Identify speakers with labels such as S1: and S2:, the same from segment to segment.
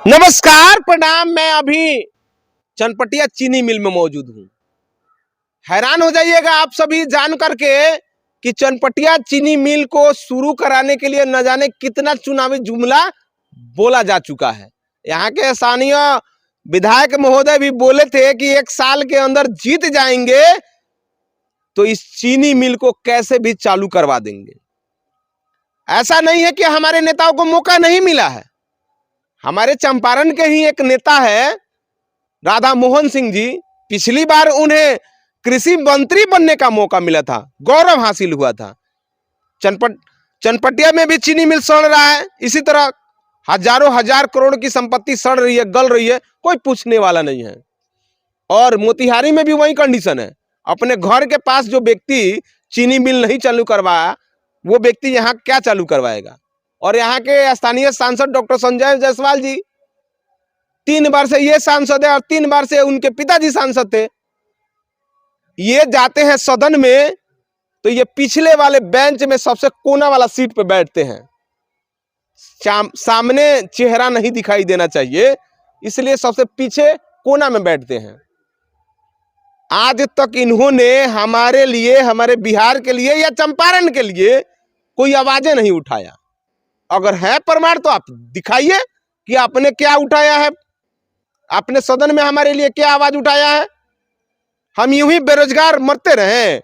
S1: नमस्कार प्रणाम। मैं अभी चनपटिया चीनी मिल में मौजूद हूँ। हैरान हो जाइएगा आप सभी जान करके कि चनपटिया चीनी मिल को शुरू कराने के लिए न जाने कितना चुनावी जुमला बोला जा चुका है। यहाँ के स्थानीय विधायक महोदय भी बोले थे कि 1 साल के अंदर जीत जाएंगे तो इस चीनी मिल को कैसे भी चालू करवा देंगे। ऐसा नहीं है कि हमारे नेताओं को मौका नहीं मिला है। हमारे चंपारण के ही एक नेता है राधा मोहन सिंह जी, पिछली बार उन्हें कृषि मंत्री बनने का मौका मिला था, गौरव हासिल हुआ था। चनपटिया में भी चीनी मिल सड़ रहा है। इसी तरह हजारों हजार करोड़ की संपत्ति सड़ रही है, गल रही है, कोई पूछने वाला नहीं है। और मोतिहारी में भी वही कंडीशन है। अपने घर के पास जो व्यक्ति चीनी मिल नहीं चालू करवाया, वो व्यक्ति यहाँ क्या चालू करवाएगा। और यहाँ के स्थानीय सांसद डॉक्टर संजय जायसवाल जी 3 बार से ये सांसद है और 3 बार से उनके पिताजी सांसद थे। ये जाते हैं सदन में तो ये पिछले वाले बेंच में सबसे कोना वाला सीट पे बैठते हैं। सामने चेहरा नहीं दिखाई देना चाहिए, इसलिए सबसे पीछे कोना में बैठते हैं। आज तक इन्होंने हमारे लिए, हमारे बिहार के लिए या चंपारण के लिए कोई आवाजें नहीं उठाया। अगर है प्रमाण तो आप दिखाइए कि आपने क्या उठाया है, आपने सदन में हमारे लिए क्या आवाज उठाया है। हम यूं ही बेरोजगार मरते रहे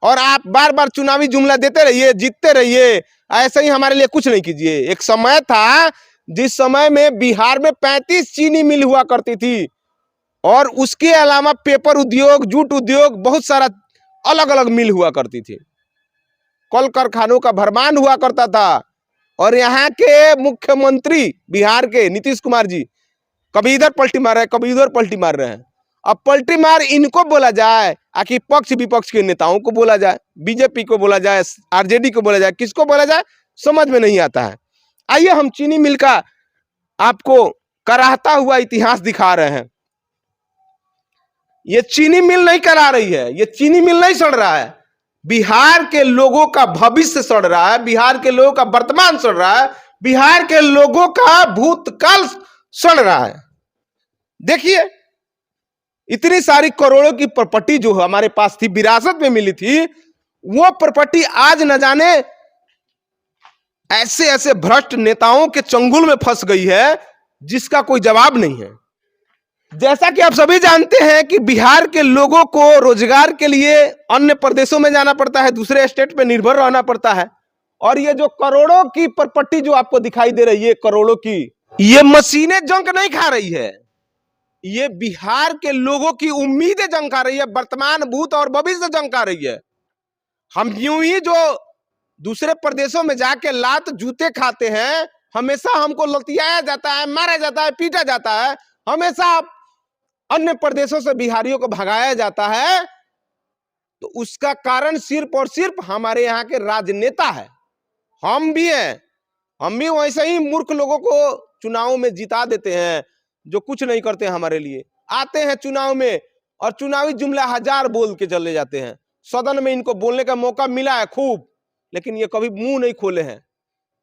S1: और आप बार बार चुनावी जुमला देते रहिए, जीतते रहिए, ऐसे ही हमारे लिए कुछ नहीं कीजिए। एक समय था जिस समय में बिहार में 35 चीनी मिल हुआ करती थी और उसके अलावा पेपर उद्योग, जूट उद्योग, बहुत सारा अलग अलग मिल हुआ करती थी। कल कारखानों का भरमार हुआ करता था। और यहाँ के मुख्यमंत्री बिहार के नीतीश कुमार जी कभी इधर पलटी मार रहे हैं, कभी इधर पलटी मार रहे हैं। अब पलटी मार इनको बोला जाए आखिर पक्ष विपक्ष के नेताओं को बोला जाए, बीजेपी को बोला जाए, आरजेडी को बोला जाए, किसको बोला जाए समझ में नहीं आता है। आइए हम चीनी मिल का आपको कराहता हुआ इतिहास दिखा रहे हैं। ये चीनी मिल नहीं करा रही है, ये चीनी मिल नहीं सड़ रहा है, बिहार के लोगों का भविष्य सड़ रहा है, बिहार के लोगों का वर्तमान सड़ रहा है, बिहार के लोगों का भूतकाल सड़ रहा है। देखिए इतनी सारी करोड़ों की प्रॉपर्टी जो हमारे पास थी, विरासत में मिली थी, वो प्रॉपर्टी आज न जाने ऐसे ऐसे भ्रष्ट नेताओं के चंगुल में फंस गई है जिसका कोई जवाब नहीं है। जैसा कि आप सभी जानते हैं कि बिहार के लोगों को रोजगार के लिए अन्य प्रदेशों में जाना पड़ता है, दूसरे स्टेट पे निर्भर रहना पड़ता है। और ये जो करोड़ों की प्रॉपर्टी जो आपको दिखाई दे रही है, करोड़ों की, ये मशीनें जंक नहीं खा रही है, ये बिहार के लोगों की उम्मीदें जंग खा रही है, वर्तमान, भूत और भविष्य जंग खा रही है। हम यूं ही जो दूसरे प्रदेशों में जाके लात जूते खाते हैं, हमेशा हमको लतियाया जाता है, मारा जाता है, पीटा जाता है, हमेशा अन्य प्रदेशों से बिहारियों को भगाया जाता है, तो उसका कारण सिर्फ और सिर्फ हमारे यहाँ के राजनेता है। हम भी हैं, हम भी वैसे ही मूर्ख लोगों को चुनाव में जिता देते हैं जो कुछ नहीं करते हमारे लिए। आते हैं चुनाव में और चुनावी जुमला हजार बोल के चले जाते हैं। सदन में इनको बोलने का मौका मिला है खूब, लेकिन ये कभी मुंह नहीं खोले हैं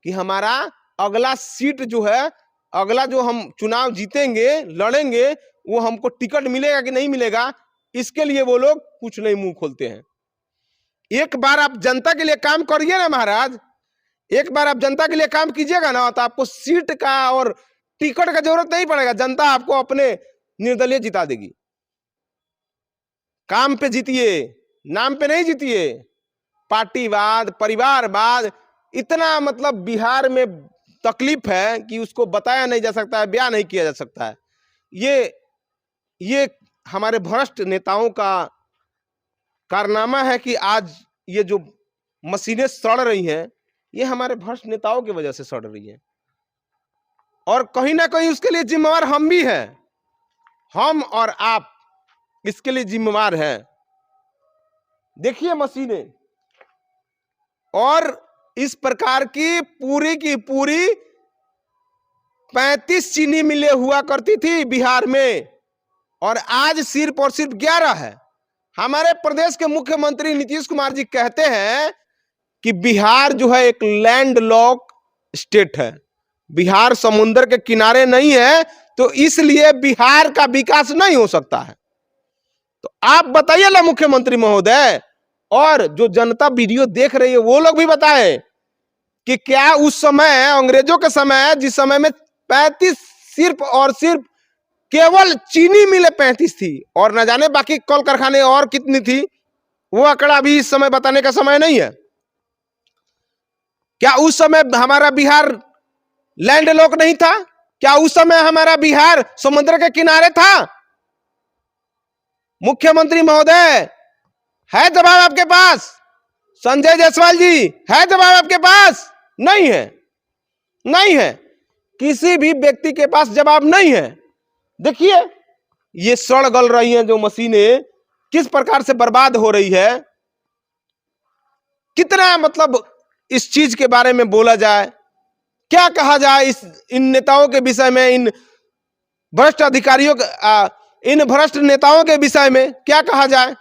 S1: कि हमारा अगला सीट जो है, अगला जो हम चुनाव जीतेंगे, लड़ेंगे, वो हमको टिकट मिलेगा कि नहीं मिलेगा, इसके लिए वो लोग कुछ नहीं मुंह खोलते हैं। एक बार आप जनता के लिए काम करिए ना महाराज, एक बार आप जनता के लिए काम कीजिएगा ना, तो आपको सीट का और टिकट का जरूरत नहीं पड़ेगा। जनता आपको अपने निर्दलीय जिता देगी। काम पे जीतिए, नाम पे नहीं जीतिए। पार्टीवाद, परिवारवाद, इतना मतलब बिहार में तकलीफ है कि उसको बताया नहीं जा सकता है, बयान नहीं किया जा सकता है। ये हमारे भ्रष्ट नेताओं का कारनामा है कि आज ये जो मशीनें सड़ रही हैं, ये हमारे भ्रष्ट नेताओं की वजह से सड़ रही हैं। और कहीं ना कहीं उसके लिए जिम्मेवार हम भी हैं, हम और आप इसके लिए जिम्मेवार हैं। देखिए मशीनें, और इस प्रकार की पूरी 35 चीनी मिलें हुआ करती थी बिहार में, और आज सिर्फ और सिर्फ 11 है। हमारे प्रदेश के मुख्यमंत्री नीतीश कुमार जी कहते हैं कि बिहार जो है एक लैंडलॉक स्टेट है, बिहार समुद्र के किनारे नहीं है, तो इसलिए बिहार का विकास नहीं हो सकता है। तो आप बताइए ना मुख्यमंत्री महोदय, और जो जनता वीडियो देख रही है वो लोग भी बताएं कि क्या उस समय अंग्रेजों के समय, जिस समय में 35 सिर्फ और सिर्फ केवल चीनी मिले 35 थी और न जाने बाकी कल कारखाने और कितनी थी, वो आंकड़ा अभी इस समय बताने का समय नहीं है। क्या उस समय हमारा बिहार लैंडलॉक नहीं था? क्या उस समय हमारा बिहार समुद्र के किनारे था? मुख्यमंत्री महोदय, है जवाब आपके पास? संजय जायसवाल जी, है जवाब आपके पास? नहीं है, नहीं है, किसी भी व्यक्ति के पास जवाब नहीं है। देखिए ये सड़ गल रही हैं जो मशीनें, किस प्रकार से बर्बाद हो रही है। कितना मतलब इस चीज के बारे में बोला जाए, क्या कहा जाए इन नेताओं के विषय में, इन भ्रष्ट अधिकारियों इन भ्रष्ट नेताओं के विषय में क्या कहा जाए?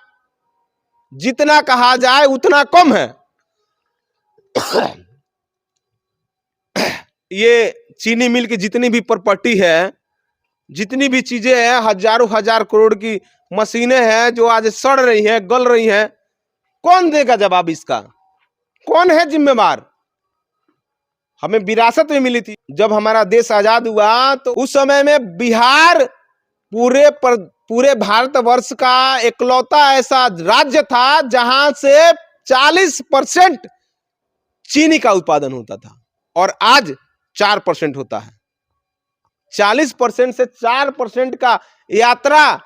S1: जितना कहा जाए उतना कम है। ये चीनी मिल की जितनी भी प्रॉपर्टी है, जितनी भी चीजें हैं, हजारों हजार करोड़ की मशीनें हैं जो आज सड़ रही हैं, गल रही हैं, कौन देगा जवाब इसका? कौन है जिम्मेवार? हमें विरासत में मिली थी, जब हमारा देश आजाद हुआ तो उस समय में बिहार पूरे भारतवर्ष का इकलौता ऐसा राज्य था जहां से 40% चीनी का उत्पादन होता था और आज 4% होता है। 40% से 4% का यात्रा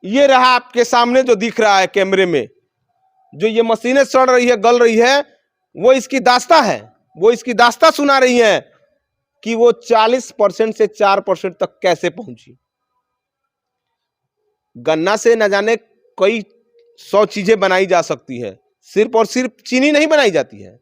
S1: ये रहा आपके सामने जो दिख रहा है कैमरे में, जो ये मशीनें सड़ रही है, गल रही है, वो इसकी दास्ता है, वो इसकी दास्ता सुना रही है कि वो 40% से 4% तक कैसे पहुंची। गन्ना से न जाने कई 100 चीजें बनाई जा सकती है, सिर्फ और सिर्फ चीनी नहीं बनाई जाती है।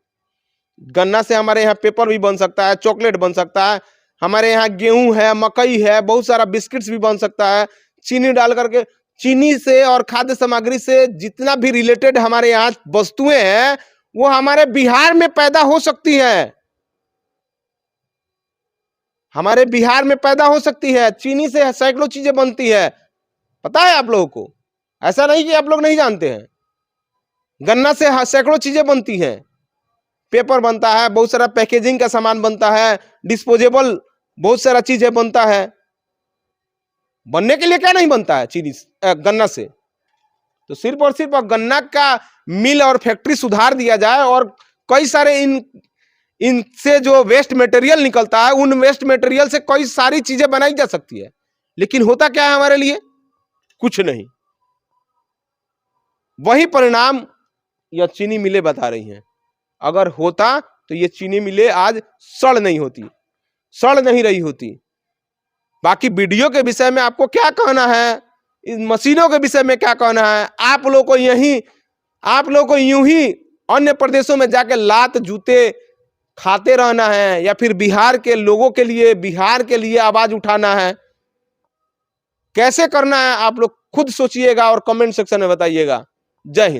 S1: गन्ना से हमारे यहाँ पेपर भी बन सकता है, चॉकलेट बन सकता है, हमारे यहाँ गेहूं है, मकई है, बहुत सारा बिस्किट्स भी बन सकता है चीनी डाल करके। चीनी से और खाद्य सामग्री से जितना भी रिलेटेड हमारे यहाँ वस्तुएं हैं वो हमारे बिहार में पैदा हो सकती है, हमारे बिहार में पैदा हो सकती है। चीनी से सैकड़ों चीजें बनती है, पता है आप लोगों को? ऐसा नहीं कि आप लोग नहीं जानते हैं। गन्ना से सैकड़ों चीजें बनती हैं, पेपर बनता है, बहुत सारा पैकेजिंग का सामान बनता है, डिस्पोजेबल बहुत सारा चीजें बनता है। बनने के लिए क्या नहीं बनता है चीनी गन्ना से? तो सिर्फ और सिर्फ गन्ना का मिल और फैक्ट्री सुधार दिया जाए और कई सारे इनसे जो वेस्ट मटेरियल निकलता है, उन वेस्ट मटेरियल से कई सारी चीजें बनाई जा सकती है। लेकिन होता क्या है हमारे लिए? कुछ नहीं। वही परिणाम यह चीनी मिलें बता रही हैं। अगर होता तो ये चीनी मिलें आज सड़ नहीं होती, सड़ नहीं रही होती। बाकी वीडियो के विषय में आपको क्या कहना है, इन मशीनों के विषय में क्या कहना है? आप लोग को यूं ही अन्य प्रदेशों में जाके लात जूते खाते रहना है या फिर बिहार के लोगों के लिए, बिहार के लिए आवाज उठाना है? कैसे करना है आप लोग खुद सोचिएगा और कमेंट सेक्शन में बताइएगा। जय हिंद।